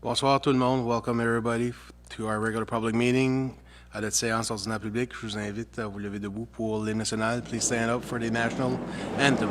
Bonsoir tout le monde. Welcome everybody to our regular public meeting à notre séance ordinaire publique. Je vous invite à vous lever debout pour l'hymne national. Please stand up for the national anthem.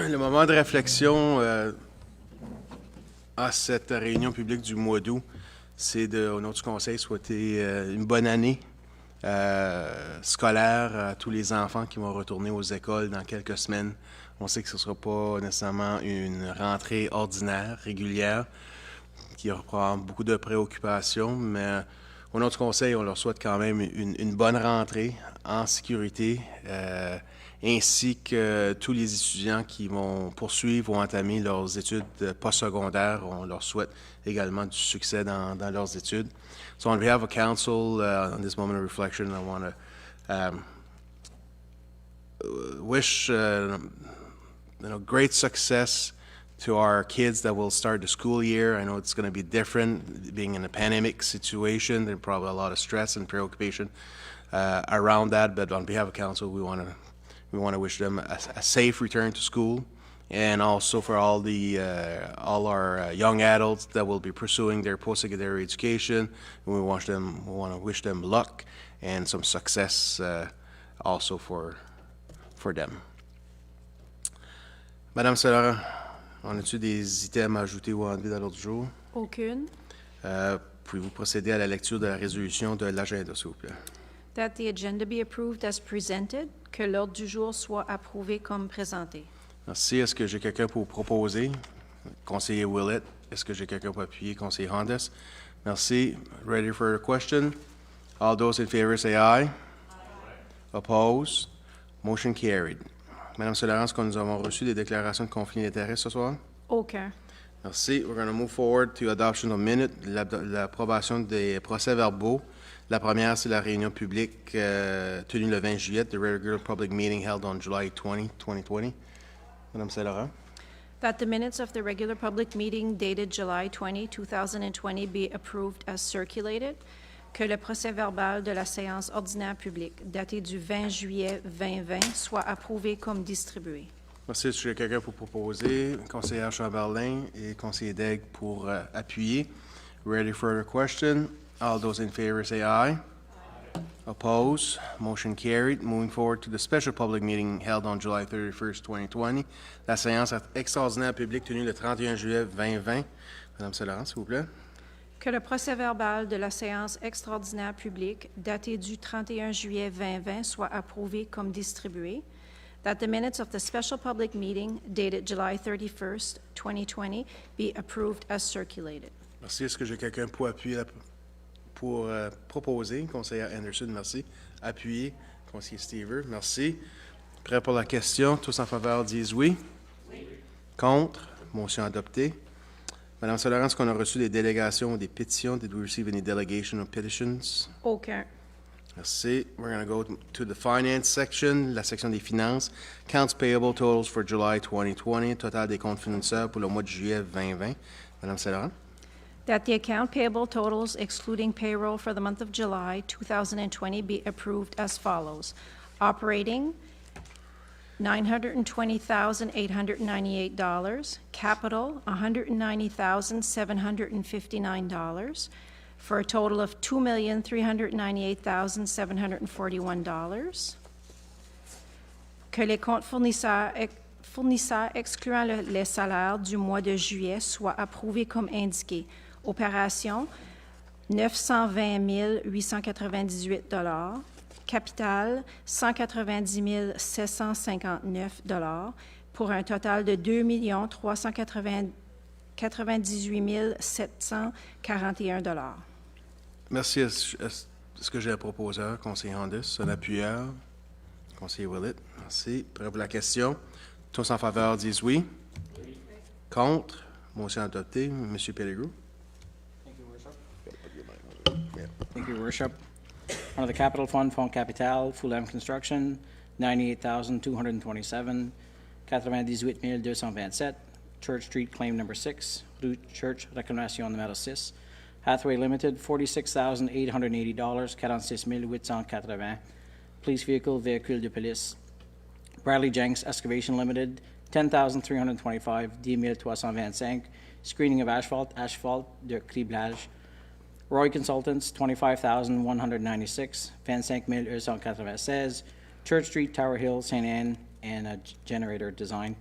Le moment de réflexion à cette réunion publique du mois d'août, c'est au nom du Conseil, souhaiter une bonne année scolaire à tous les enfants qui vont retourner aux écoles dans quelques semaines. On sait que ce ne sera pas nécessairement une rentrée ordinaire, régulière, qui aura beaucoup de préoccupations, mais au nom du Conseil, on leur souhaite quand même une bonne rentrée en sécurité, ainsi que tous les étudiants qui vont poursuivre ou entamer leurs études postsecondaires. On leur souhaite également du succès dans leurs études. So on behalf of Council, on this moment of reflection, I want to wish great success to our kids that will start the school year. I know it's going to be different, being in a pandemic situation. There's probably a lot of stress and preoccupation around that, but on behalf of Council, we want to wish them a safe return to school, and also for all our young adults that will be pursuing their post-secondary education. We want to wish them luck and some success also for them. Madame Saint-Laurent, on a-t-il des items à ajouter ou à enlever dans l'ordre du jour? Aucune. Pouvez-vous procéder à la lecture de la résolution de l'agenda, s'il vous plaît? That the agenda be approved as presented, que l'ordre du jour soit approuvé comme présenté. Merci. Est-ce que j'ai quelqu'un pour proposer? Conseiller Willett. Est-ce que j'ai quelqu'un pour appuyer? Conseiller Hondas. Merci. Ready for a question? All those in favor say aye. Aye. Opposed? Motion carried. Madame Saint-Laurent, est-ce que nous avons reçu des déclarations de conflit d'intérêt ce soir? Aucun. Merci. We're going to move forward to adoption of minute, l'approbation des procès-verbaux. La première, c'est la réunion publique tenue le 20 juillet, the regular public meeting held on July 20, 2020. Madame Saint-Laurent. That the minutes of the regular public meeting dated July 20, 2020 be approved as circulated. Que le procès-verbal de la séance ordinaire publique datée du 20 juillet 2020 soit approuvé comme distribué. Merci. Est-ce que j'ai quelqu'un pour proposer? Conseillère Chamberlain et conseiller Daigle pour appuyer. Ready for a question? All those in favor say aye. Aye. Opposed? Motion carried. Moving forward to the special public meeting held on July 31st, 2020. La séance extraordinaire publique tenue le 31 juillet 2020. Madame Saint-Laurent, s'il vous plaît. Que le procès-verbal de la séance extraordinaire publique datée du 31 juillet 2020 soit approuvé comme distribué. That the minutes of the special public meeting dated July 31st, 2020 be approved as circulated. Merci. Est-ce que j'ai quelqu'un pour appuyer, pour proposer? Conseillère Anderson, merci. Appuyer. Conseiller Stever, merci. Prêt pour la question? Tous en faveur disent oui. Oui. Contre? Motion adoptée. Madame Saint-Laurent, est-ce qu'on a reçu des délégations ou des pétitions? Did we receive any delegation or petitions? Aucun. Merci. We're going to go to the finance section, la section des finances. Accounts payable totals for July 2020, total des comptes fournisseurs pour le mois de juillet 2020. Madame Saint-Laurent? That the account payable totals excluding payroll for the month of July 2020 be approved as follows. Operating, $920,898. Capital, $190,759. For a total of $2,398,741. Que les comptes fournisseurs excluant les salaires du mois de juillet soient approuvés comme indiqué. Opération, $920 898. Capital, $190 759. Pour un total de $2 398 741. Merci. Est-ce que j'ai un proposeur, conseiller Handus, un appuyeur, conseiller Willett? Merci. Prêt pour la question? Tous en faveur disent oui. Oui. Contre? Motion adoptée. Monsieur Pellegrin. Thank you, Worship. Thank you, Worship. Under the Capital Fund, Fonds Capital, Fulham Construction, $98,227, 98 227, Church Street, Claim Number 6, Rue Church, Réclamation numéro 6, Hathaway Limited, $46,880, 46 880, Police Vehicle, Véhicule de Police, Bradley Jenks Excavation Limited, $10,325, 10 325, Screening of Asphalt, Asphalt de Criblage, Roy Consultants, $25,196, 25 196, Church Street, Tower Hill, St. Anne, and a generator design.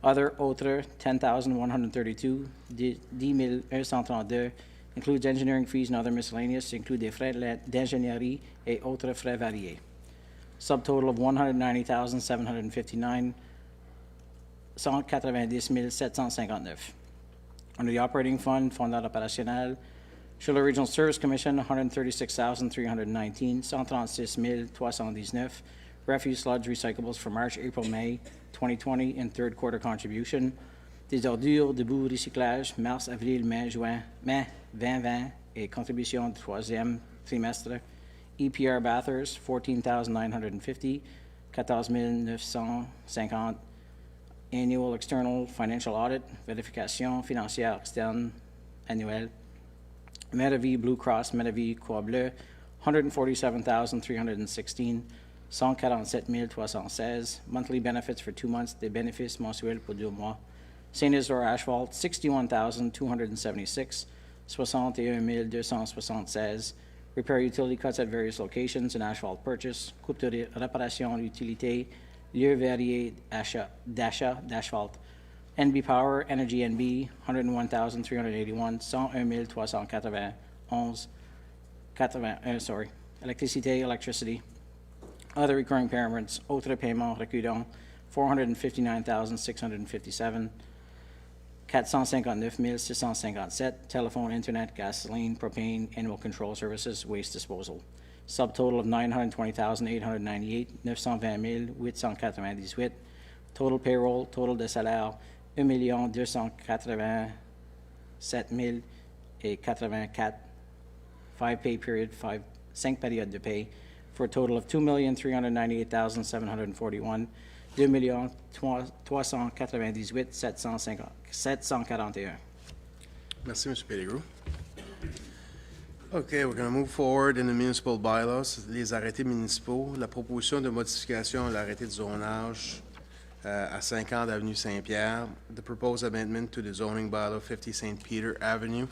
Other, autres, $10,132, 10 132, includes engineering fees and other miscellaneous, include des frais d'ingénierie et autres frais variés. Subtotal of $190,759, 190 759. Under the operating fund, Fondation opérationnel, Schiller Regional Service Commission, $136,319, 136 319. Refuse, sludge, recyclables for March, April, May 2020 and third quarter contribution. Des ordures, debout, recyclage, mars, avril, mai, juin, mai 2020 et contribution du troisième trimestre. EPR Bathurst, $14,950, 14 950. Annual External Financial Audit, vérification financière externe annuelle. Medavie Blue Cross, Medavie Croix Bleu, $147,316, 147 316. Monthly benefits for 2 months, des bénéfices mensuels pour 2 mois. St. Isidore Asphalt, $61,276, 61 276. Repair utility cuts at various locations and asphalt purchase. Coupe de réparation utilité, lieu varié d'achat d'asphalte. NB Power, Energy NB, $101,381, 101 391, Electricité, Electricity. Other recurring payments, autres paiements récurrents, $459,657, 459 657. Telephone, Internet, Gasoline, Propane, Animal Control Services, Waste Disposal. Subtotal of $920,898, 920 898. Total payroll, total de salaire, 1 287 084. 5 pay period, 5 périodes de paye, for a total of $2,398,741, 2 398 741. Merci, Mr. Pettigrew. Okay, we're going to move forward in the municipal bylaws, les arrêtés municipaux, la proposition de modification à l'arrêté de zonage à 50 avenue Saint-Pierre, the proposed amendment to the zoning bylaw 50 St. Peter Avenue.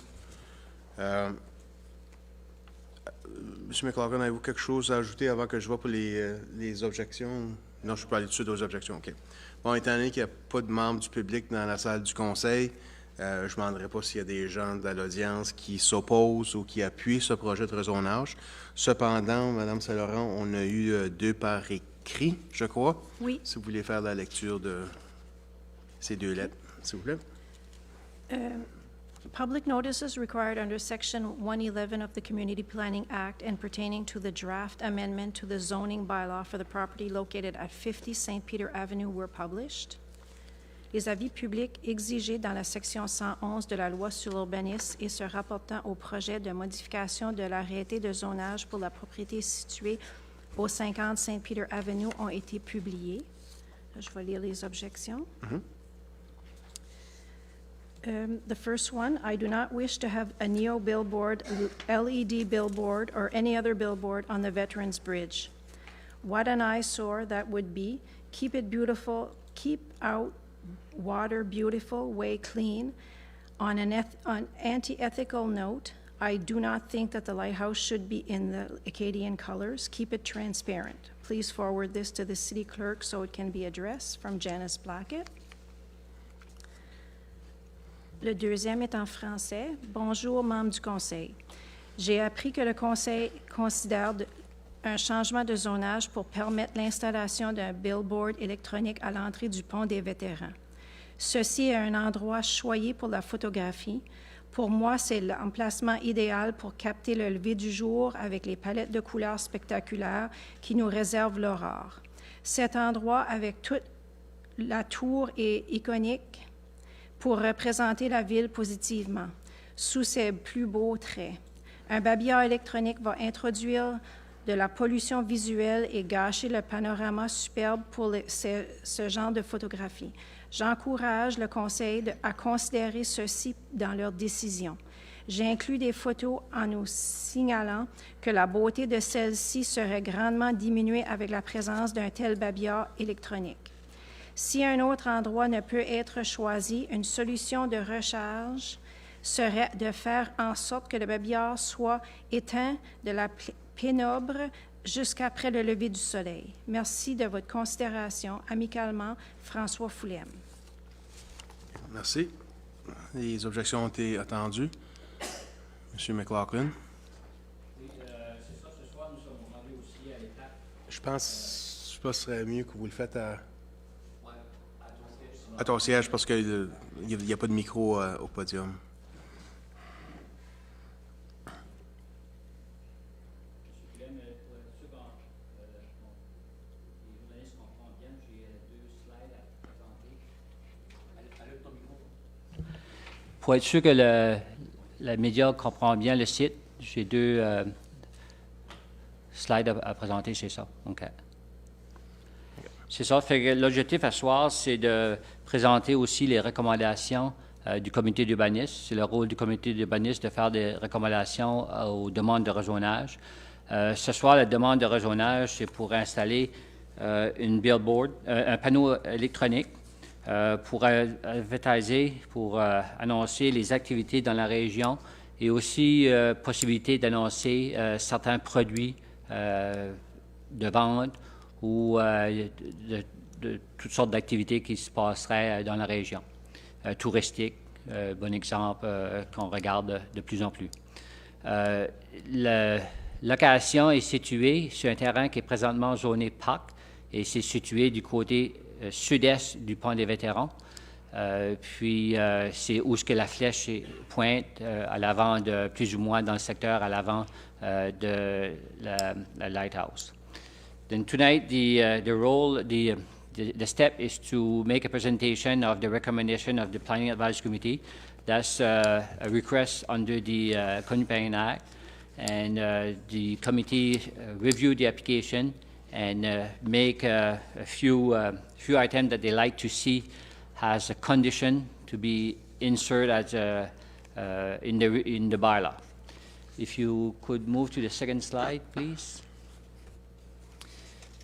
Monsieur McLaughlin, avez-vous quelque chose à ajouter avant que je vois pour les objections? Non, je peux aller tout de suite aux objections, OK. Bon, étant donné qu'il n'y a pas de membres du public dans la salle du Conseil, je ne demanderai pas s'il y a des gens de l'audience qui s'opposent ou qui appuient ce projet de rezonage. Cependant, Mme Saint-Laurent, on a eu 2 par écrit, je crois. Oui. Si vous voulez faire la lecture de ces 2 lettres, s'il vous plaît. Public notices required under Section 111 of the Community Planning Act and pertaining to the draft amendment to the zoning bylaw for the property located at 50 St. Peter Avenue were published. les avis publics exigés dans la section 111 de la Loi sur l'urbanisme et se rapportant au projet de modification de l'arrêté de zonage pour la propriété située au 50 Saint-Peter Avenue ont été publiés. Je vais lire les objections. The first one, I do not wish to have a neo billboard, LED billboard, or any other billboard on the Veterans Bridge. What an eyesore that would be. Keep it beautiful, keep out water beautiful, way clean. On an anti-ethical note, I do not think that the lighthouse should be in the Acadian colors. Keep it transparent. Please forward this to the city clerk so it can be addressed, from Janice Blackett. Le deuxième est en français. Bonjour, membres du Conseil. J'ai appris que le Conseil considère un changement de zonage pour permettre l'installation d'un billboard électronique à l'entrée du pont des vétérans. Ceci est un endroit choyé pour la photographie. Pour moi, c'est l'emplacement idéal pour capter le lever du jour avec les palettes de couleurs spectaculaires qui nous réservent l'aurore. Cet endroit, avec toute la tour, est iconique pour représenter la ville positivement, sous ses plus beaux traits. Un babillard électronique va introduire de la pollution visuelle et gâcher le panorama superbe pour ce genre de photographie. J'encourage le Conseil à considérer ceci dans leurs décisions. J'inclus des photos en nous signalant que la beauté de celles-ci serait grandement diminuée avec la présence d'un tel babillard électronique. Si un autre endroit ne peut être choisi, une solution de recharge serait de faire en sorte que le babillard soit éteint de la pénombre jusqu'après le lever du soleil. Merci de votre considération. Amicalement, François Foulem. Merci. Les objections ont été attendues. Monsieur McLaughlin. Oui, c'est ça. Ce soir, nous sommes rendus aussi à l'étape. Je pense que ce serait mieux que vous le faites à ton siège. ton siège parce qu'il n'y a pas de micro au podium. Pour être sûr que le média comprend bien le site, j'ai deux slides à présenter, c'est ça. OK. C'est ça. Fait que l'objectif à ce soir, c'est de présenter aussi les recommandations du comité d'urbanisme. C'est le rôle du comité d'urbanisme de faire des recommandations aux demandes de rezonage. Ce soir, la demande de rezonage, c'est pour installer une billboard, un panneau électronique pour advertiser, pour annoncer les activités dans la région et aussi possibilité d'annoncer certains produits de vente ou de toutes sortes d'activités qui se passeraient dans la région. Touristique, bon exemple qu'on regarde de plus en plus. La location est située sur un terrain qui est présentement zoné parc et c'est situé du côté sud-est du pont des vétérans. Puis c'est où ce que la flèche pointe à l'avant, plus ou moins dans le secteur à l'avant de la lighthouse. Then tonight, the step is to make a presentation of the recommendation of the Planning Advisory Committee. That's a request under the Companion Act, and the committee reviewed the application and make a few items that they like to see as a condition to be inserted as in the bylaw. If you could move to the second slide, please.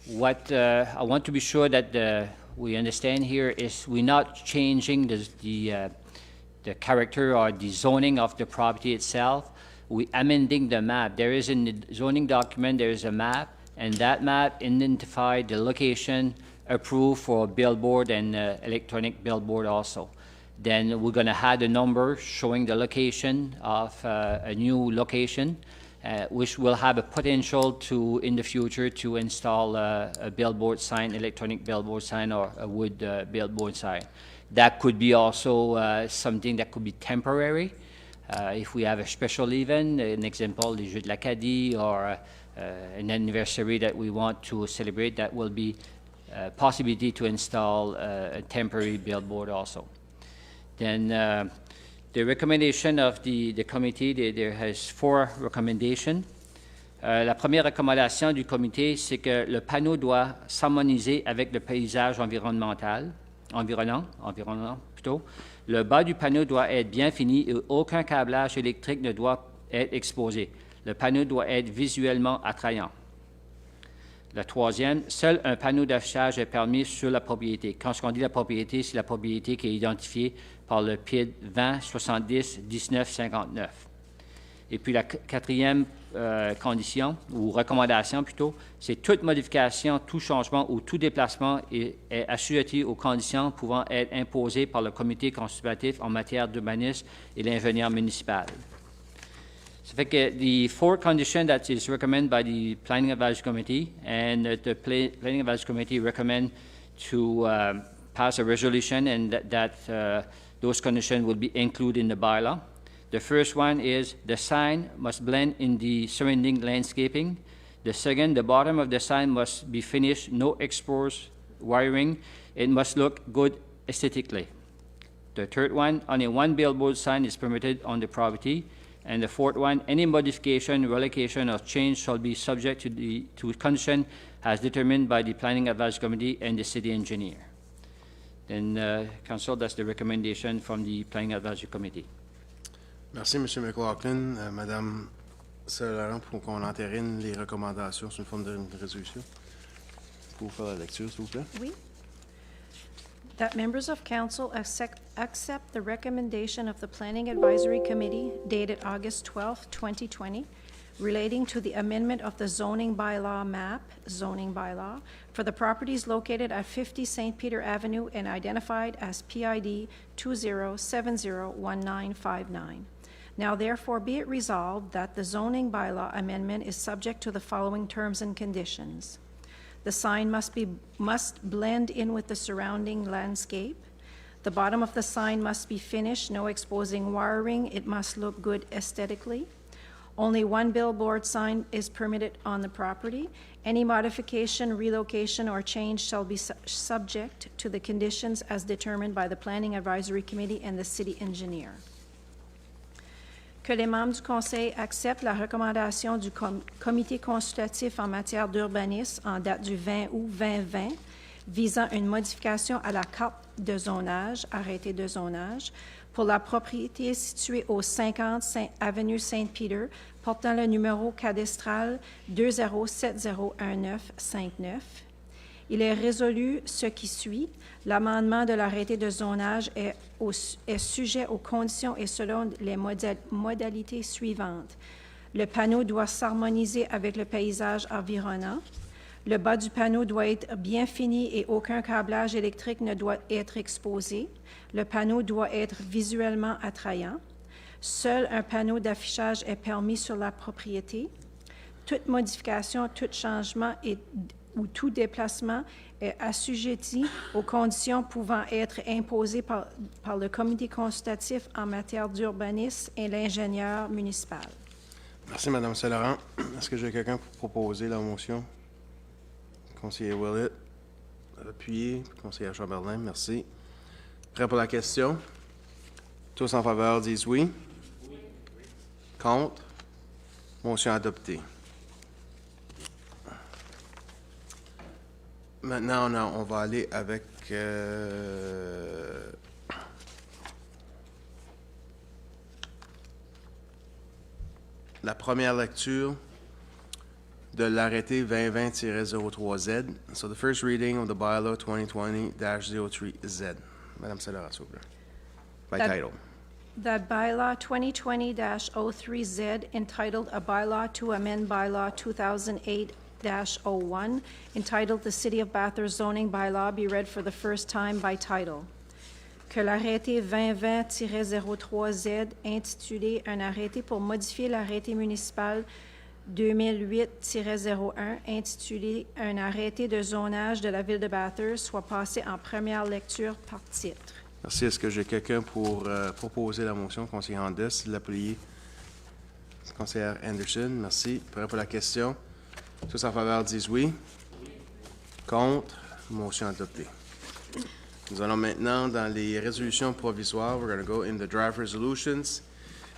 What I want to be sure that we understand here is we're not changing the character or the zoning of the property itself. We're amending the map. There is in the zoning document, there is a map, and that map identified the location approved for billboard and electronic billboard also. Then we're going to add a number showing the location of a new location, which will have a potential to, in the future, to install a billboard sign, electronic billboard sign, or a wood billboard sign. That could be also something that could be temporary. If we have a special event, an example, the Jeux de l'Acadie, or an anniversary that we want to celebrate, that will be possibility to install a temporary billboard also. Then the recommendation of the committee, there has 4 recommendations. La première recommandation du comité, c'est que le panneau doit s'harmoniser avec le paysage environnant plutôt. Le bas du panneau doit être bien fini et aucun câblage électrique ne doit être exposé. Le panneau doit être visuellement attrayant. Le troisième, seul un panneau d'affichage est permis sur la propriété. Quand on dit la propriété, c'est la propriété qui est identifiée par le PID 20 70 19 59. Et puis la quatrième condition, ou recommandation plutôt, c'est toute modification, tout changement ou tout déplacement est assujetti aux conditions pouvant être imposées par le comité consultatif en matière d'urbanisme et l'ingénieur municipal. Ça fait que the 4 conditions that is recommended by the Planning Advisory Committee, and the Planning Advisory Committee recommend to pass a resolution, and that those conditions will be included in the bylaw. The first one is the sign must blend in the surrounding landscaping. The second, the bottom of the sign must be finished, no exposed wiring. It must look good aesthetically. The third one, only one billboard sign is permitted on the property. And the fourth one, any modification, relocation, or change shall be subject to condition as determined by the Planning Advisory Committee and the city engineer. Then, Council, that's the recommendation from the Planning Advisory Committee. Merci, M. McLaughlin. Madame Saint-Laurent, pour qu'on entérine les recommandations sous une forme de résolution. Pour faire la lecture, s'il vous plaît. Oui. That members of council accept the recommendation of the Planning Advisory Committee dated August 12, 2020, relating to the amendment of the zoning bylaw map, zoning bylaw, for the properties located at 50 St. Peter Avenue and identified as PID 20701959. Now therefore be it resolved that the zoning bylaw amendment is subject to the following terms and conditions. The sign must blend in with the surrounding landscape. The bottom of the sign must be finished, no exposing wiring. It must look good aesthetically. Only one billboard sign is permitted on the property. Any modification, relocation, or change shall be subject to the conditions as determined by the Planning Advisory Committee and the city engineer. Que les membres du Conseil acceptent la recommandation du Comité consultatif en matière d'urbanisme en date du 20 août 2020 visant une modification à la carte de zonage, arrêté de zonage, pour la propriété située au 50 avenue Saint-Peter, portant le numéro cadastral 20701959. Il est résolu ce qui suit. L'amendement de l'arrêté de zonage est sujet aux conditions et selon les modalités suivantes. Le panneau doit s'harmoniser avec le paysage environnant. Le bas du panneau doit être bien fini et aucun câblage électrique ne doit être exposé. Le panneau doit être visuellement attrayant. Seul un panneau d'affichage est permis sur la propriété. Toute modification, tout changement ou tout déplacement est assujetti aux conditions pouvant être imposées par le comité consultatif en matière d'urbanisme et l'ingénieur municipal. Merci, Mme Saint-Laurent. Est-ce que j'ai quelqu'un pour proposer la motion? Conseiller Willett, appuyé. Conseiller Chamberlain, merci. Prêt pour la question? Tous en faveur disent oui. Oui. Contre? Motion adoptée. Maintenant, on va aller avec la première lecture de l'arrêté 2020-03Z. So the first reading of the bylaw 2020-03Z. Madame Saint-Laurent, s'il vous plaît. By title. That bylaw 2020-03Z entitled A Bylaw to Amend Bylaw 2008-01 entitled The City of Bathurst Zoning Bylaw be read for the first time by title. Que l'arrêté 2020-03Z intitulé Un arrêté pour modifier l'arrêté municipal 2008-01 intitulé Un arrêté de zonage de la ville de Bathurst soit passé en première lecture par titre. Merci. Est-ce que j'ai quelqu'un pour proposer la motion? Conseiller Andes, l'appuyé. Conseillère Anderson, merci. Prêt pour la question? Tous en faveur disent oui. Contre? Motion adoptée. Nous allons maintenant dans les résolutions provisoires. We're going to go in the draft resolutions.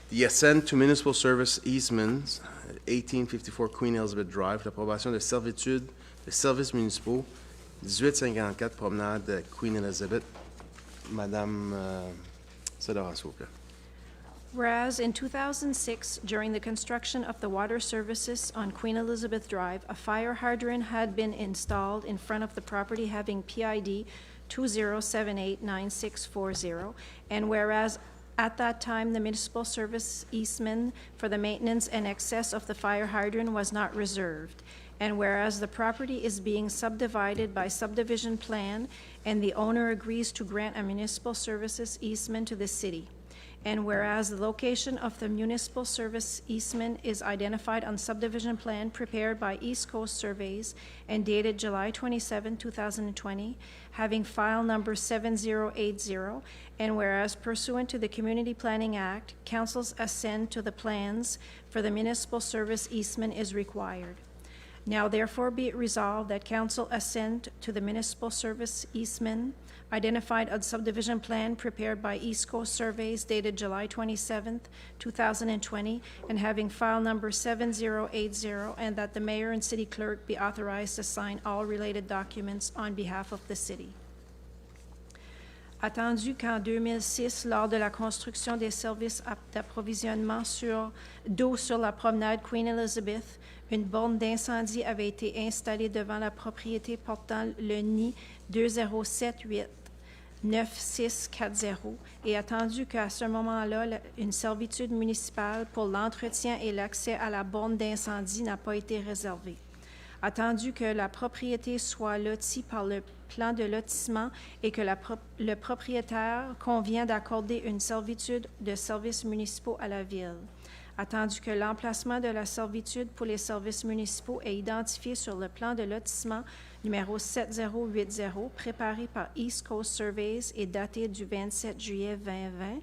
The assent to municipal service easements, 1854 Queen Elizabeth Drive, l'approbation de servitude de services municipaux, 1854 promenade Queen Elizabeth. Madame Sedora, s'il vous plaît. Whereas in 2006, during the construction of the water services on Queen Elizabeth Drive, a fire hydrant had been installed in front of the property having PID 20789640, and whereas at that time, the municipal service easement for the maintenance and access of the fire hydrant was not reserved, and whereas the property is being subdivided by subdivision plan, and the owner agrees to grant a municipal services easement to the city. And whereas the location of the municipal service easement is identified on subdivision plan prepared by East Coast Surveys and dated July 27, 2020, having file number 7080, and whereas pursuant to the Community Planning Act, council's assent to the plans for the municipal service easement is required. Now therefore be it resolved that council assent to the municipal service easement identified on subdivision plan prepared by East Coast Surveys dated July 27th, 2020, and having file number 7080, and that the mayor and city clerk be authorized to sign all related documents on behalf of the city. Attendu qu'en 2006, lors de la construction des services d'approvisionnement d'eau sur la promenade Queen Elizabeth, une borne d'incendie avait été installée devant la propriété portant le nid 20789640 et attendu qu'à ce moment-là, une servitude municipale pour l'entretien et l'accès à la borne d'incendie n'a pas été réservée. Attendu que la propriété soit lotie par le plan de lotissement et que le propriétaire convient d'accorder une servitude de services municipaux à la ville. Attendu que l'emplacement de la servitude pour les services municipaux est identifié sur le plan de lotissement numéro 7080, préparé par East Coast Surveys et daté du 27 juillet 2020,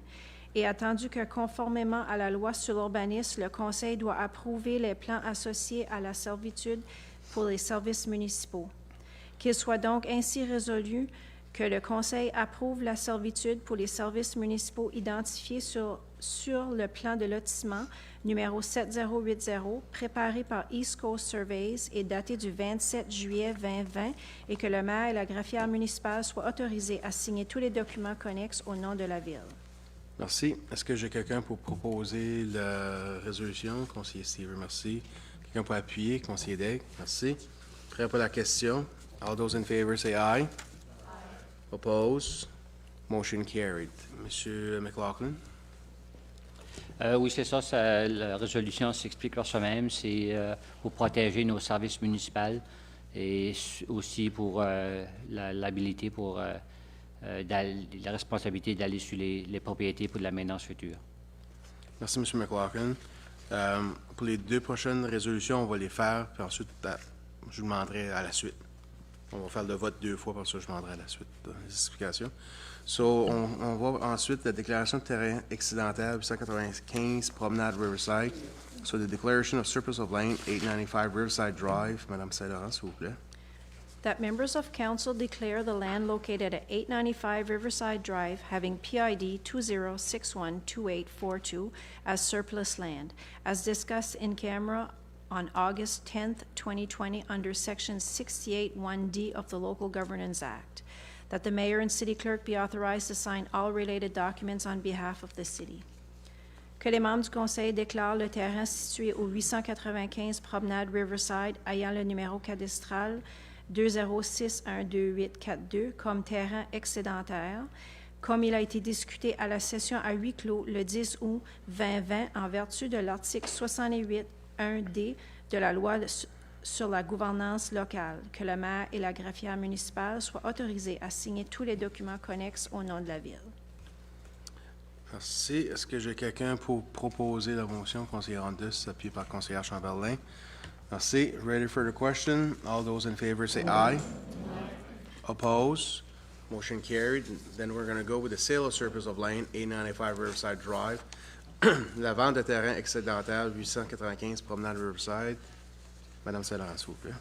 et attendu que, conformément à la loi sur l'urbanisme, le Conseil doit approuver les plans associés à la servitude pour les services municipaux. Qu'il soit donc ainsi résolu que le Conseil approuve la servitude pour les services municipaux identifiés sur le plan de lotissement numéro 7080, préparé par East Coast Surveys et daté du 27 juillet 2020, et que le maire et la greffière municipale soient autorisés à signer tous les documents connexes au nom de la Ville. Merci. Est-ce que j'ai quelqu'un pour proposer la résolution? Conseiller Steve, merci. Quelqu'un pour appuyer? Conseiller Degg, merci. Prêt pour la question? All those in favor say aye. Oppose? Motion carried. Monsieur McLaughlin? Oui, c'est ça, la résolution s'explique par soi-même. C'est pour protéger nos services municipaux et aussi pour l'habilité pour la responsabilité d'aller sur les propriétés pour de la maintenance future. Merci, M. McLaughlin. Pour les deux prochaines résolutions, on va les faire, puis ensuite, je demanderai à la suite. On va faire le vote deux fois, pour ça, je demanderai à la suite les explications. So, on va ensuite la déclaration de terrain excédentaire 895 Promenade Riverside. So, the declaration of surplus of land 895 Riverside Drive. Madame Saint-Laurent, s'il vous plaît. That members of council declare the land located at 895 Riverside Drive having PID 20612842 as surplus land, as discussed in camera on August 10th, 2020 under Section 68(1)D of the Local Governance Act. That the mayor and city clerk be authorized to sign all related documents on behalf of the city. Que les membres du Conseil déclarent le terrain situé au 895 Promenade Riverside ayant le numéro cadastral 206-12842 comme terrain excédentaire, comme il a été discuté à la session à huis clos le 10 août 2020 en vertu de l'article 68(1)D de la loi sur la gouvernance locale, que le maire et la greffière municipale soient autorisés à signer tous les documents connexes au nom de la Ville. Merci. Est-ce que j'ai quelqu'un pour proposer la motion? Conseiller Randus, appuyé par conseillère Chamberlain. Merci. Ready for the question? All those in favor say aye. Oppose? Motion carried. Then we're going to go with the sale of surplus of land, 895 Riverside Drive. La vente de terrain excédentaire, 895 Promenade Riverside. Madame Saint-Laurent, s'il vous plaît.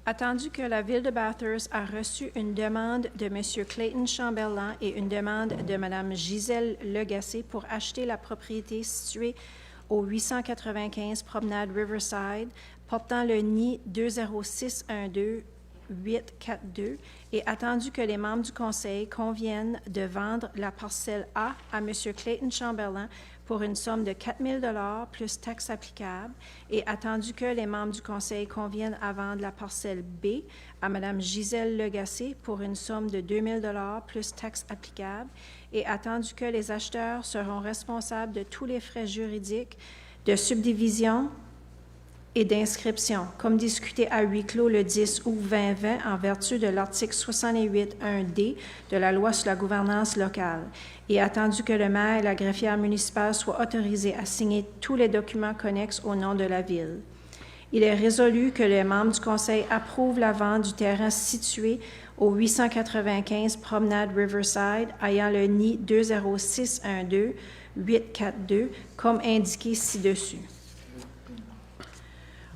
Attendu que la Ville de Bathurst a reçu une demande de M. Clayton Chamberlain et une demande de Mme Gisèle Legacé pour acheter la propriété située au 895 Promenade Riverside, portant le nid 20612-842, et attendu que les membres du Conseil conviennent de vendre la parcelle A à M. Clayton Chamberlain pour une somme de 4 000 $ plus taxes applicables, et attendu que les membres du Conseil conviennent à vendre la parcelle B à Mme Gisèle Legacé pour une somme de 2 000 $ plus taxes applicables, et attendu que les acheteurs seront responsables de tous les frais juridiques de subdivision et d'inscription, comme discuté à huis clos le 10 août 2020 en vertu de l'article 68.1d de la Loi sur la gouvernance locale, et attendu que le maire et la greffière municipale soient autorisés à signer tous les documents connexes au nom de la Ville. Il est résolu que les membres du Conseil approuvent la vente du terrain situé au 895 Promenade Riverside, ayant le nid 20612-842, comme indiqué ci-dessus.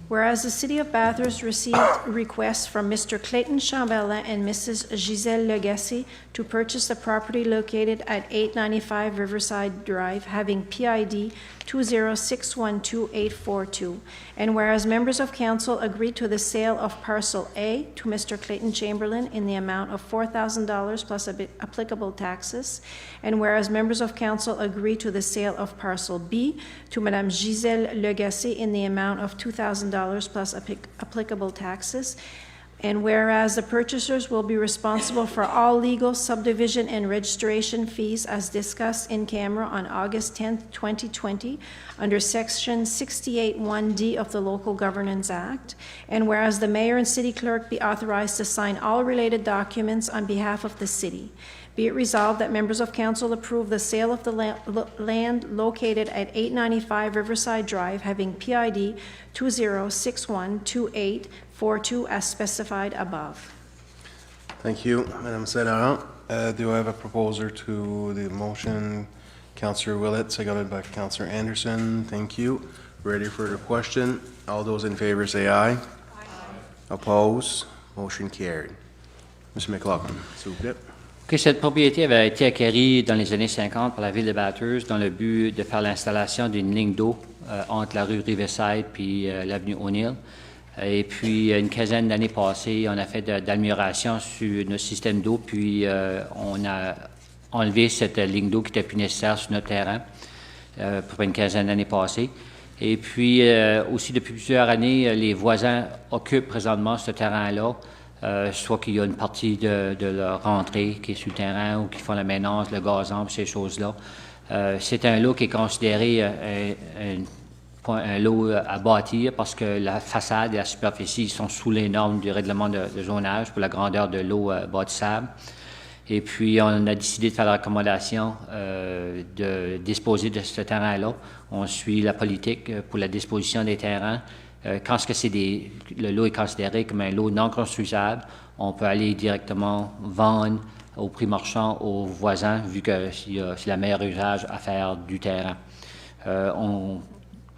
Whereas the City of Bathurst received requests from Mr. Clayton Chamberlain and Mrs. Gisèle Legacé to purchase the property located at 895 Riverside Drive, having PID 20612-842, and whereas members of council agreed to the sale of parcel A to Mr. Clayton Chamberlain in the amount of $4,000 plus applicable taxes, and whereas members of council agreed to the sale of parcel B to Madame Gisèle Legacé in the amount of $2,000 plus applicable taxes, and whereas the purchasers will be responsible for all legal, subdivision, and registration fees as discussed in camera on August 10, 2020, under Section 68(1)D of the Local Governance Act, and whereas the mayor and city clerk be authorized to sign all related documents on behalf of the city. Be it resolved that members of council approve the sale of the land located at 895 Riverside Drive, having PID 20612842 as specified above. Thank you, Madame Sedara. Do I have a proposer to the motion? Councillor Willett, seconded by Councillor Anderson. Thank you. Ready for the question? All those in favor say aye. Aye. Oppose? Motion carried. Mr. McLaughlin, s'il vous plaît. Okay, cette propriété avait été acquérie dans les années 50 par la ville de Bathurst dans le but de faire l'installation d'une ligne d'eau entre la rue Riverside puis l'avenue O'Neill. Et puis, une quinzaine d'années passées, on a fait d'amélioration sur notre système d'eau, puis on a enlevé cette ligne d'eau qui n'était plus nécessaire sur notre terrain pour une quinzaine d'années passées. Et puis, aussi, depuis plusieurs années, les voisins occupent présentement ce terrain-là, soit qu'il y a une partie de leur rentrée qui est sur le terrain ou qui font la maintenance, le gazon, ces choses-là. C'est un lot qui est considéré un lot à bâtir parce que la façade et la superficie sont sous les normes du règlement de zonage pour la grandeur de l'eau bâtissable. Et puis, on a décidé de faire la recommandation de disposer de ce terrain-là. On suit la politique pour la disposition des terrains. Quand le lot est considéré comme un lot non construisable, on peut aller directement vendre au prix marchand aux voisins, vu que c'est le meilleur usage à faire du terrain.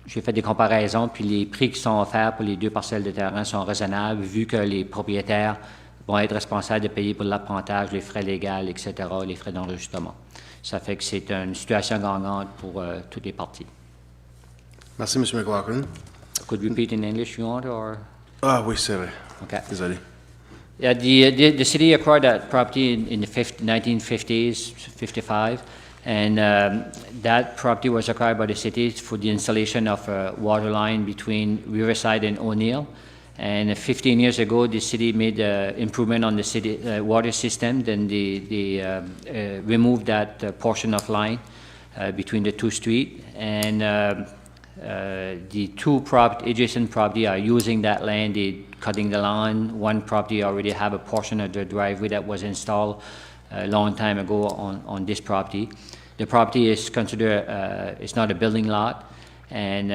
J'ai fait des comparaisons, puis les prix qui sont offerts pour les deux parcelles de terrain sont raisonnables, vu que les propriétaires vont être responsables de payer pour l'appontage, les frais légaux, etc., les frais d'enregistrement. Ça fait que c'est une situation gagnante pour toutes les parties. Merci, M. McLaughlin. Could you repeat in English you want, or? Ah oui, c'est vrai. Okay. Désolé. Yeah, the city acquired that property in the 1950s, 55, and that property was acquired by the city for the installation of a water line between Riverside and O'Neill. And 15 years ago, the city made improvement on the city water system. Then they removed that portion of line between the two streets, and the two adjacent property are using that land. They're cutting the lawn. One property already have a portion of the driveway that was installed a long time ago on this property. The property is considered, it's not a building lot, and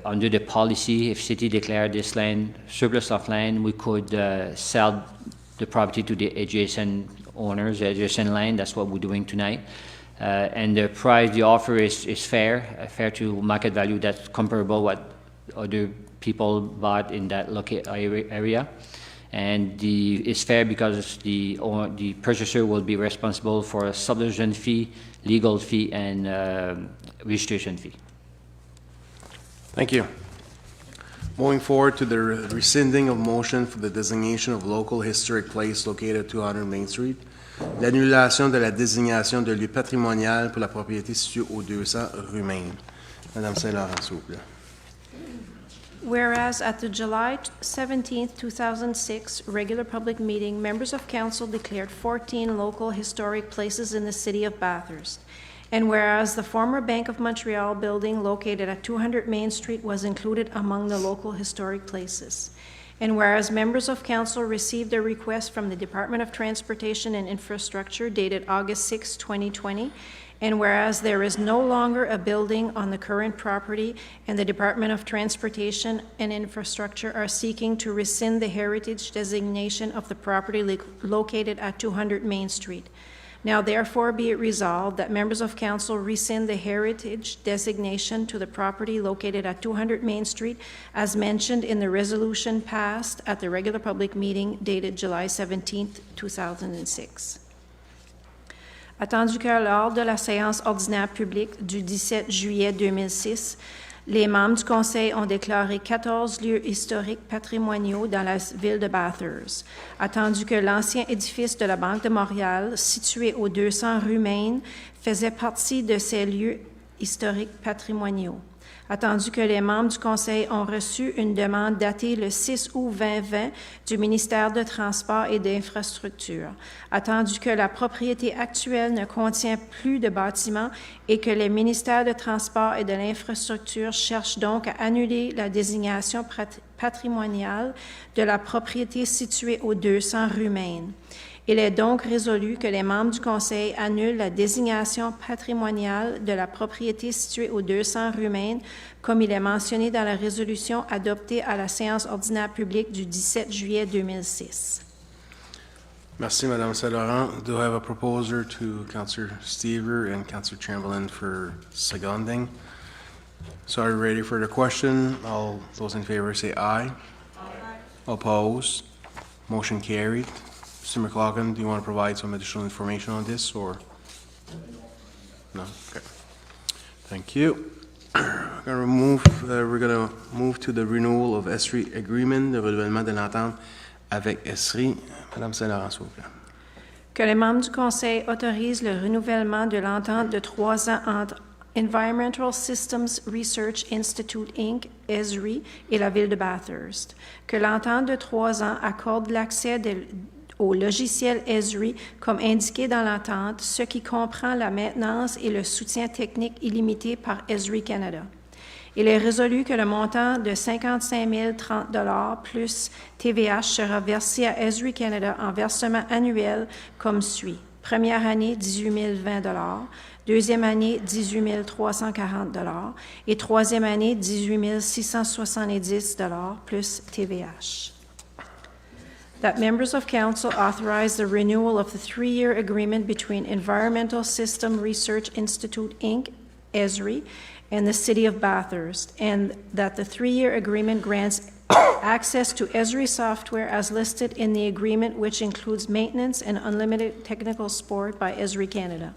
under the policy, if city declared this land surplus of land, we could sell the property to the adjacent owners, the adjacent land. That's what we're doing tonight. And the price, the offer is fair to market value. That's comparable what other people bought in that area. And it's fair because the purchaser will be responsible for a subdivision fee, legal fee, and registration fee. Thank you. Moving forward to the rescinding of motion for the designation of local historic place located at 200 Main Street. L'annulation de la désignation de lieu patrimonial pour la propriété située au 200 rue Maine. Madame Saint-Laurent, s'il vous plaît. Whereas at the July 17, 2006 regular public meeting, members of council declared 14 local historic places in the city of Bathurst. And whereas the former Bank of Montreal building located at 200 Main Street was included among the local historic places. And whereas members of council received a request from the Department of Transportation and Infrastructure dated August 6, 2020, and whereas there is no longer a building on the current property and the Department of Transportation and Infrastructure are seeking to rescind the heritage designation of the property located at 200 Main Street. Now therefore be it resolved that members of council rescind the heritage designation to the property located at 200 Main Street as mentioned in the resolution passed at the regular public meeting dated July 17, 2006. Attendu que lors de la séance ordinaire publique du 17 juillet 2006, les membres du Conseil ont déclaré 14 lieux historiques patrimoniaux dans la ville de Bathurst. Attendu que l'ancien édifice de la Banque de Montréal, situé au 200 rue Maine, faisait partie de ces lieux historiques patrimoniaux. Attendu que les membres du Conseil ont reçu une demande datée le 6 août 2020 du ministère de Transport et d'Infrastructure. Attendu que la propriété actuelle ne contient plus de bâtiments et que les ministères de Transport et de l'Infrastructure cherchent donc à annuler la désignation patrimoniale de la propriété située au 200 rue Maine. Il est donc résolu que les membres du Conseil annulent la désignation patrimoniale de la propriété située au 200 rue Maine, comme il est mentionné dans la résolution adoptée à la séance ordinaire publique du 17 juillet 2006. Merci, Madame Saint-Laurent. Do I have a proposer to Councillor Stever and Councillor Chamberlain for seconding? So are you ready for the question? All those in favor say aye. Aye. Opposed? Motion carried. Mr. McLaughlin, do you want to provide some additional information on this, or? No? Okay. Thank you. We're going to move to the renewal of ESRI agreement, le renouvellement de l'entente avec ESRI. Madame Saint-Laurent, s'il vous plaît. Que les membres du Conseil autorisent le renouvellement de l'entente de 3 ans entre Environmental Systems Research Institute, Inc., ESRI, et la ville de Bathurst. Que l'entente de 3 ans accorde l'accès au logiciel ESRI comme indiqué dans l'entente, ce qui comprend la maintenance et le soutien technique illimité par ESRI Canada. Il est résolu que le montant de 55 030 $ plus TVH sera versé à ESRI Canada en versement annuel comme suit. Première année, 18 020 $. Deuxième année, 18 340 $ et troisième année, 18 670 $ plus TVH. That members of council authorize the renewal of the 3-year agreement between Environmental System Research Institute, Inc., ESRI, and the City of Bathurst, and that the 3-year agreement grants access to ESRI software as listed in the agreement, which includes maintenance and unlimited technical support by ESRI Canada.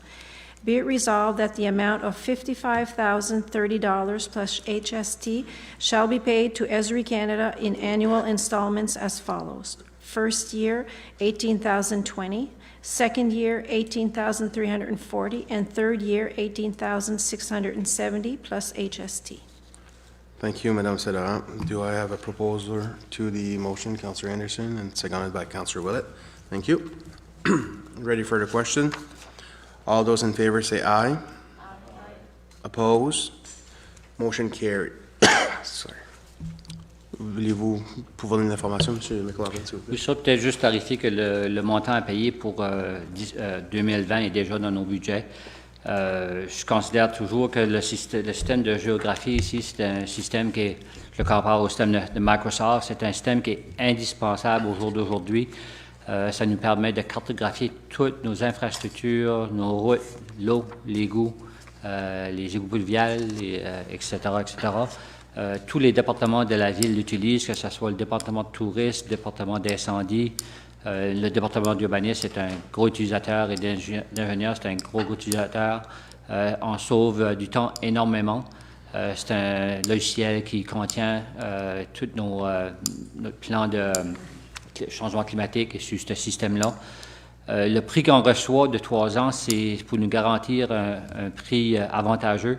Be it resolved that the amount of $55,030 plus HST shall be paid to ESRI Canada in annual installments as follows. First year, $18,020. Second year, $18,340. And third year, $18,670 plus HST. Thank you, Madame Saint-Laurent. Do I have a proposer to the motion, Councillor Anderson, and seconded by Councillor Willett? Thank you. Ready for the question? All those in favor say aye. Aye. Opposed? Motion carried. Sorry. Voulez-vous pouvoir donner l'information, M. McLaughlin, s'il vous plaît? Oui, ça peut-être juste clarifier que le montant à payer pour 2020 est déjà dans nos budgets. Je considère toujours que le système de géographie ici, c'est un système qui est, je le compare au système de Microsoft, c'est un système qui est indispensable au jour d'aujourd'hui. Ça nous permet de cartographier toutes nos infrastructures, nos routes, l'eau, les égouts pluviales, etc., etc. Tous les départements de la ville l'utilisent, que ce soit le département de tourisme, le département d'incendie, le département d'urbanisme est un gros utilisateur et d'ingénieur, c'est un gros utilisateur. On sauve du temps énormément. C'est un logiciel qui contient tout notre plan de changement climatique et sur ce système-là. Le prix qu'on reçoit de 3 ans, c'est pour nous garantir un prix avantageux.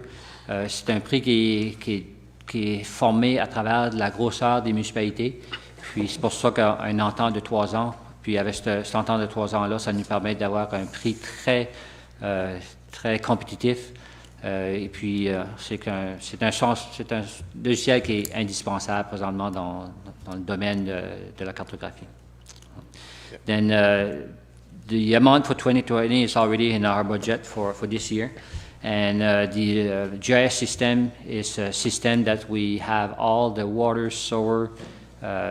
C'est un prix qui est formé à travers la grosseur des municipalités. Puis c'est pour ça qu'une entente de 3 ans, puis avec cette entente de 3 ans-là, ça nous permet d'avoir un prix très compétitif. Et puis c'est un logiciel qui est indispensable présentement dans le domaine de la cartographie. Then the amount for 2020 is already in our budget for this year. And the GIS system is a system that we have all the water, sewer,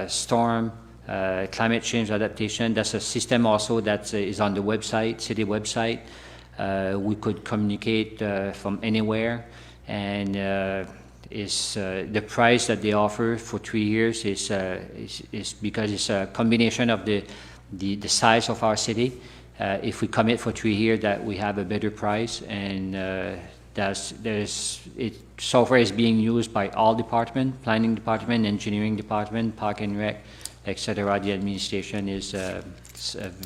storm, climate change adaptation. That's a system also that is on the website, city website. We could communicate from anywhere, and the price that they offer for 3 years is because it's a combination of the size of our city. If we commit for 3 years, that we have a better price, and software is being used by all departments, planning department, engineering department, park and rec, etc. The administration is a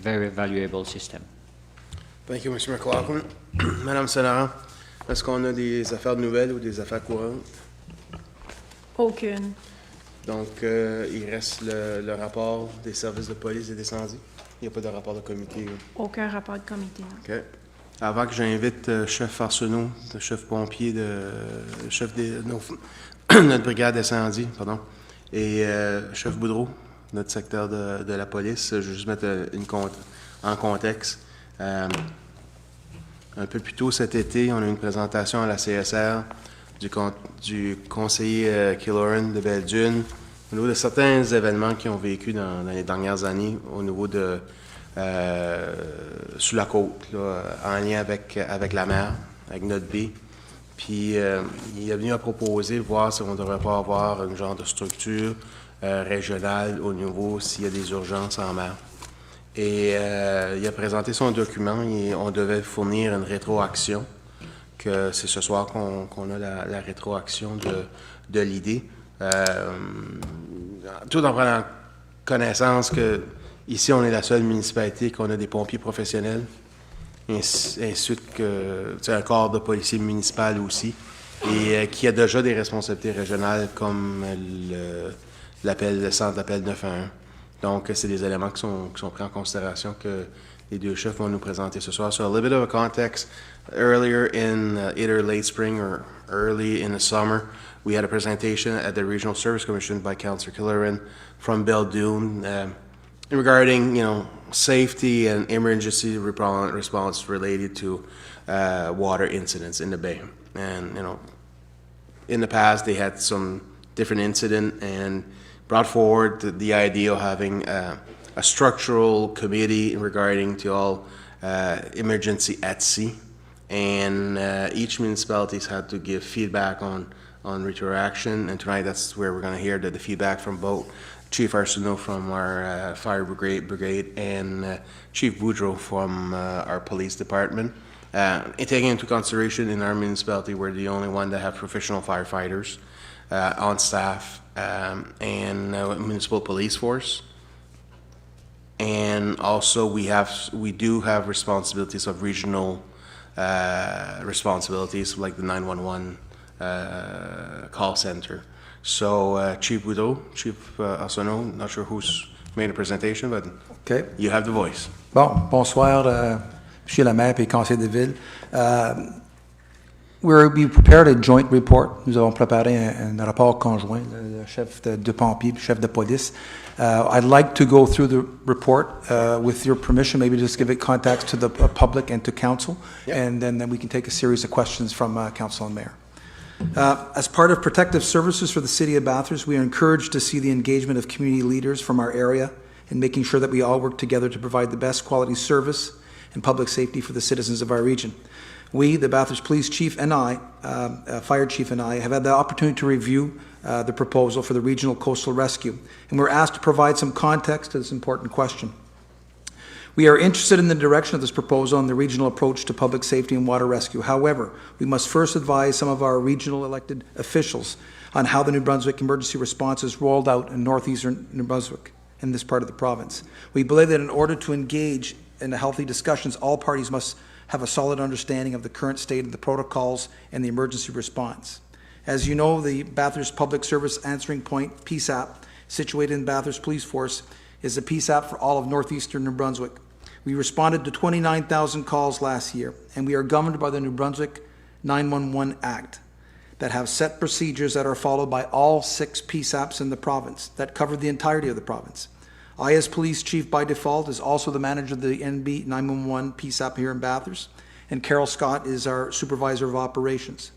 very valuable system. Thank you, Mr. McLaughlin. Madame Sénat, est-ce qu'on a des affaires nouvelles ou des affaires courantes? Aucune. Donc, il reste le rapport des services de police et d'incendie. Il n'y a pas de rapport de comité. Aucun rapport de comité. OK. Avant que j'invite chef Arsenault, le chef pompier, chef de notre brigade d'incendie, pardon, et chef Boudreau, notre secteur de la police, je vais juste mettre en contexte. Un peu plus tôt cet été, on a eu une présentation à la CSR du conseiller Killoran de Belle-Dune au niveau de certains événements qui ont vécu dans les dernières années au niveau de sous la côte, là, en lien avec la mer, avec notre baie. Puis il est venu à proposer, voir si on ne devrait pas avoir un genre de structure régionale au niveau s'il y a des urgences en mer. Et il a présenté son document et on devait fournir une rétroaction, que c'est ce soir qu'on a la rétroaction de l'idée. Tout en prenant connaissance que ici on est la seule municipalité qu'on a des pompiers professionnels, ainsi de suite que un corps de policiers municipal aussi, et qui a déjà des responsabilités régionales comme le centre d'appel 911. Donc, c'est des éléments qui sont pris en considération que les deux chefs vont nous présenter ce soir. So, a little bit of a context. Earlier in either late spring or early in the summer, we had a presentation at the Regional Service Commission by Councillor Killoran from Belle-Dune regarding, safety and emergency response related to water incidents in the bay. And, in the past, they had some different incident and brought forward the idea of having a structural committee regarding to all emergency at sea, and each municipalities had to give feedback on retroaction. And tonight, that's where we're going to hear the feedback from both Chief Arsenault from our fire brigade and Chief Boudreau from our police department. And taking into consideration, in our municipality, we're the only one that have professional firefighters on staff. And municipal police force, and also we do have responsibilities of regional responsibilities like the 911 call center. So Chief Boudreau, Chief Arsenault, not sure who's made a presentation, but okay. You have the voice. Bonsoir, Monsieur le maire et conseiller de ville. We prepared a joint report. Nous avons préparé un rapport conjoint, le chef de pompiers, le chef de police. I'd like to go through the report with your permission, maybe just give it context to the public and to council, yep. And then we can take a series of questions from council and mayor. As part of protective services for the city of Bathurst, we are encouraged to see the engagement of community leaders from our area in making sure that we all work together to provide the best quality service and public safety for the citizens of our region. We, the Bathurst Police Chief and I, Fire Chief and I, have had the opportunity to review the proposal for the Regional Coastal Rescue, and we're asked to provide some context to this important question. We are interested in the direction of this proposal and the regional approach to public safety and water rescue. However, we must first advise some of our regional elected officials on how the New Brunswick emergency response is rolled out in northeastern New Brunswick, in this part of the province. We believe that in order to engage in the healthy discussions, all parties must have a solid understanding of the current state of the protocols and the emergency response. As you know, the Bathurst Public Service Answering Point, PSAP, situated in Bathurst Police Force, is a PSAP for all of northeastern New Brunswick. We responded to 29,000 calls last year, and we are governed by the New Brunswick 911 Act that have set procedures that are followed by all 6 PSAPs in the province that cover the entirety of the province. I, as police chief by default, is also the manager of the NB 911 PSAP here in Bathurst, and Carol Scott is our supervisor of operations.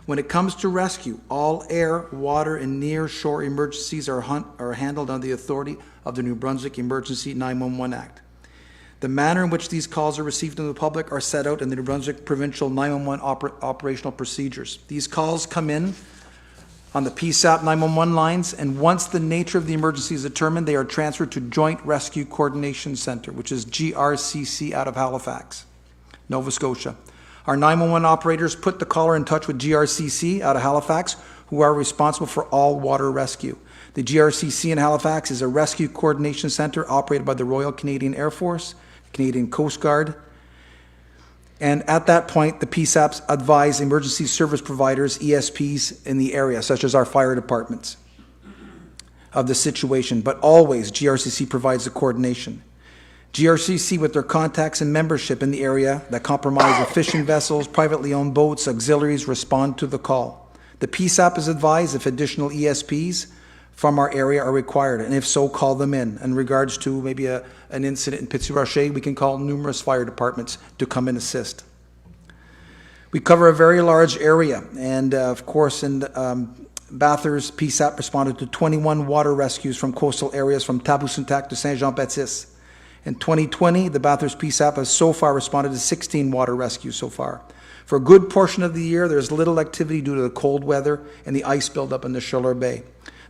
When it comes to rescue, all air, water, and near-shore emergencies are handled under the authority of the New Brunswick Emergency 911 Act. The manner in which these calls are received in the public are set out in the New Brunswick Provincial 911 operational procedures. These calls come in on the PSAP 911 lines, and once the nature of the emergency is determined, they are transferred to Joint Rescue Coordination Centre, which is GRCC out of Halifax, Nova Scotia. Our 911 operators put the caller in touch with GRCC out of Halifax, who are responsible for all water rescue. The GRCC in Halifax is a rescue coordination centre operated by the Royal Canadian Air Force, Canadian Coast Guard, and at that point, the PSAPs advise emergency service providers, ESPs, in the area, such as our fire departments, of the situation. But always, GRCC provides the coordination. GRCC, with their contacts and membership in the area that comprise of fishing vessels, privately owned boats, auxiliaries, respond to the call. The PSAP is advised if additional ESPs from our area are required, and if so, call them in. In regards to maybe an incident in Pittsburgh, we can call numerous fire departments to come and assist. We cover a very large area, and of course in Bathurst, PSAP responded to 21 water rescues from coastal areas from Tabusuntak to Saint-Jean-Baptiste. In 2020, the Bathurst PSAP has so far responded to 16 water rescues so far. For a good portion of the year, there's little activity due to the cold weather and the ice buildup in the Chaleur Bay.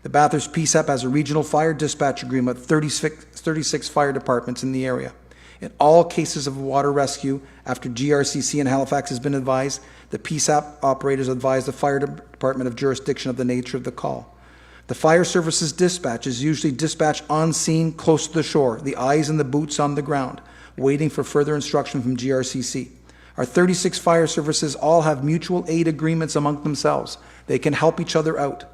The Bathurst PSAP has a regional fire dispatch agreement with 36 fire departments in the area. In all cases of water rescue, after GRCC in Halifax has been advised, the PSAP operators advise the fire department of jurisdiction of the nature of the call. The fire services dispatch is usually dispatched on scene close to the shore, the eyes and the boots on the ground, waiting for further instruction from GRCC. Our 36 fire services all have mutual aid agreements among themselves. They can help each other out.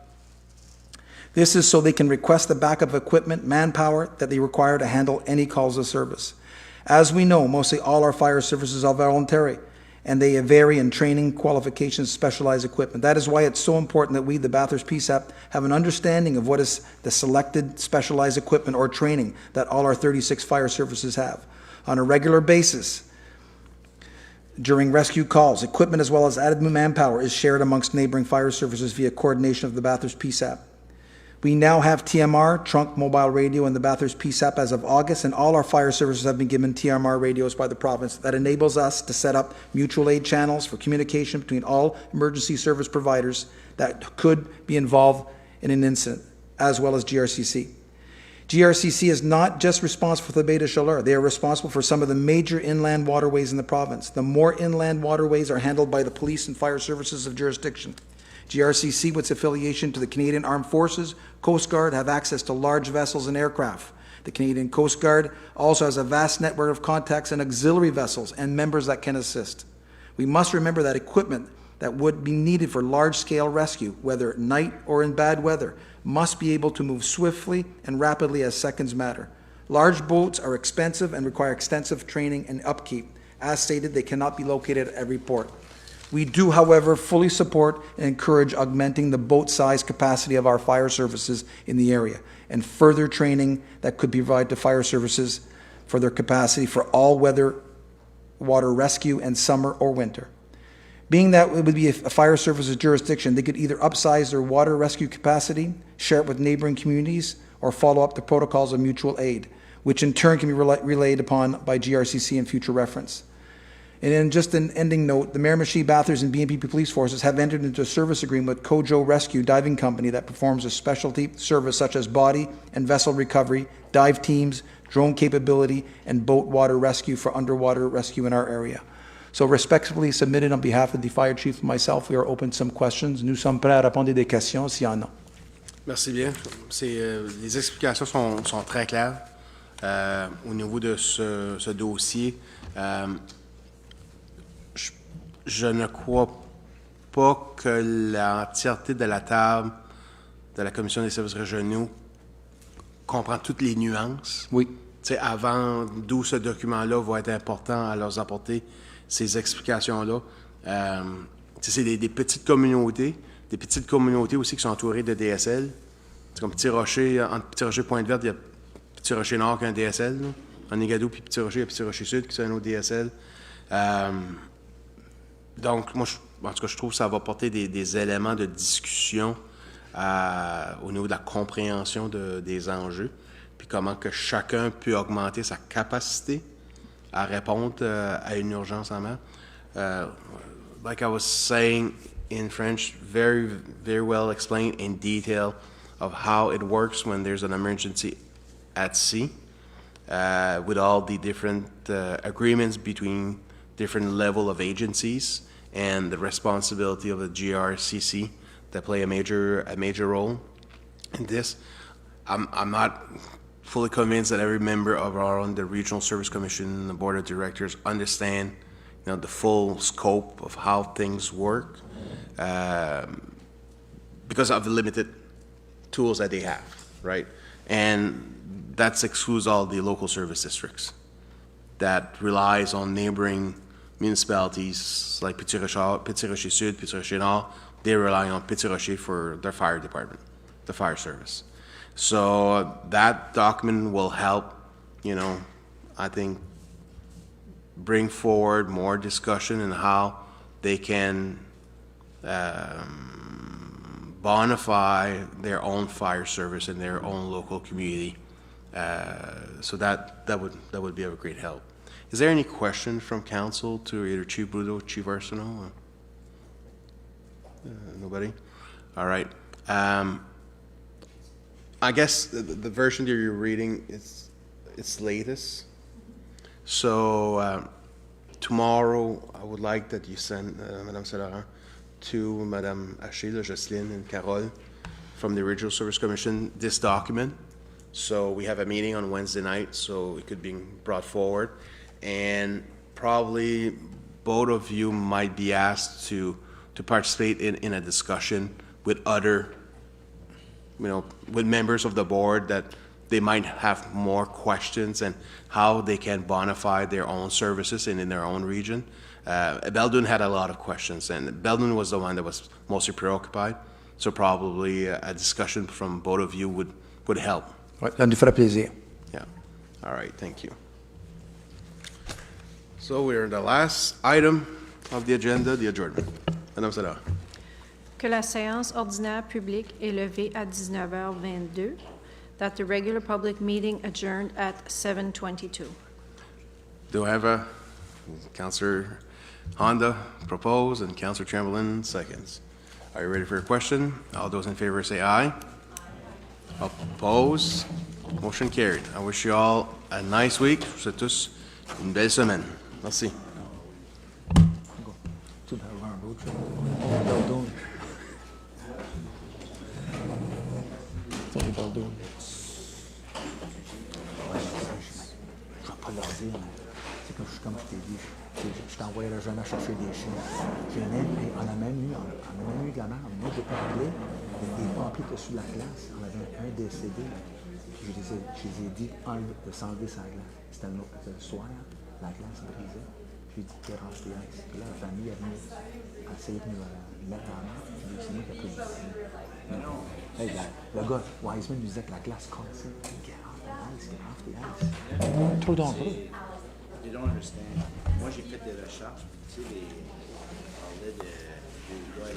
This is so they can request the backup equipment, manpower that they require to handle any calls of service. As we know, mostly all our fire services are voluntary, and they vary in training, qualifications, specialized equipment. That is why it's so important that we, the Bathurst PSAP, have an understanding of what is the selected specialized equipment or training that all our 36 fire services have. On a regular basis, during rescue calls, equipment as well as added manpower is shared amongst neighboring fire services via coordination of the Bathurst PSAP. We now have TMR, trunk mobile radio, in the Bathurst PSAP as of August, and all our fire services have been given TMR radios by the province. That enables us to set up mutual aid channels for communication between all emergency service providers that could be involved in an incident, as well as GRCC. GRCC is not just responsible for the Bay de Chaleur. They are responsible for some of the major inland waterways in the province. The more inland waterways are handled by the police and fire services of jurisdiction. GRCC, with its affiliation to the Canadian Armed Forces, Coast Guard, have access to large vessels and aircraft. The Canadian Coast Guard also has a vast network of contacts and auxiliary vessels and members that can assist. We must remember that equipment that would be needed for large-scale rescue, whether at night or in bad weather, must be able to move swiftly and rapidly as seconds matter. Large boats are expensive and require extensive training and upkeep. As stated, they cannot be located at every port. We do, however, fully support and encourage augmenting the boat size capacity of our fire services in the area and further training that could be provided to fire services for their capacity for all weather water rescue and summer or winter. Being that it would be a fire services jurisdiction, they could either upsize their water rescue capacity, share it with neighboring communities, or follow up the protocols of mutual aid, which in turn can be relayed upon by GRCC in future reference. And then just an ending note, the Miramichi, Bathurst, and BNP Police Forces have entered into a service agreement with Kojo Rescue Diving Company that performs a specialty service such as body and vessel recovery, dive teams, drone capability, and boat water rescue for underwater rescue in our area. So respectfully submitted on behalf of the fire chief and myself, we are open to some questions. Nous sommes prêts à répondre à des questions s'il y en a. Merci bien. Les explications sont très claires au niveau de ce dossier. Je ne crois pas que l'entièreté de la table de la Commission des services régionaux comprend toutes les nuances. Oui. T'sais, avant d'où ce document-là va être important à leur apporter ces explications-là. C'est des petites communautés aussi qui sont entourées de DSL. C'est comme Petit Rocher, entre Petit Rocher et Pointe-Verte, il y a Petit Rocher Nord qui a un DSL. Là. En Négadou, puis Petit Rocher, il y a Petit Rocher Sud qui a un autre DSL. Donc, moi, en tout cas, je trouve que ça va apporter des éléments de discussion au niveau de la compréhension des enjeux, puis comment que chacun peut augmenter sa capacité à répondre à une urgence en mer. Like I was saying in French, very, very well explained in detail of how it works when there's an emergency at sea, with all the different agreements between different level of agencies and the responsibility of the GRCC that play a major role in this. I'm not fully convinced that every member of the Regional Service Commission, the Board of Directors, understand, the full scope of how things work because of the limited tools that they have, right? And that excludes all the local service districts that relies on neighboring municipalities like Petit Rocher Sud, Petit Rocher Nord. They rely on Petit Rocher for their fire department, the fire service. So that document will help, I think, bring forward more discussion in how they can bonify their own fire service in their own local community. So that would be of great help. Is there any question from council to either Chief Bruto or Chief Arsenault? Nobody? All right. I guess the version that you're reading is its latest. So tomorrow, I would like that you send Madame Solarin to Madame Haché, Jocelyne, and Carole from the Regional Service Commission this document. So we have a meeting on Wednesday night, so it could be brought forward. And probably both of you might be asked to participate in a discussion with other, with members of the board that they might have more questions and how they can bonify their own services and in their own region. Beldoun had a lot of questions, and Beldoun was the one that was mostly preoccupied. So probably a discussion from both of you would help. Ouais, ça nous fera plaisir. Yeah. All right. Thank you. So we're in the last item of the agenda, the adjournment. Madame Solarin. Que la séance ordinaire publique est levée à 19h22, that the regular public meeting adjourned at 7:22. Do I have Councillor Honda propose and Councillor Chamberlain seconds? Are you ready for your question? All those in favor say aye. Opposed? Motion carried. I wish you all a nice week. Je vous souhaite tous une belle semaine. Merci. Comme je t'ai dit, je t'envoyerai jamais chercher des chiens. On a même eu de la merde. Moi, j'ai parlé des pompiers qui étaient sous la glace. On avait un décédé. Je les ai dit de s'enlever sa glace. C'était le soir, la glace brisée. J'ai dit qu'il range tes ice. Puis là, la famille est venue essayer de nous mettre en main. Puis c'est moi qui ai pris le hey, le gars, Wiseman, lui disait que la glace cassait. Get off the ice. Trop dangereux. They don't understand. Moi, j'ai fait des recherches. Tu sais, on parlait de gars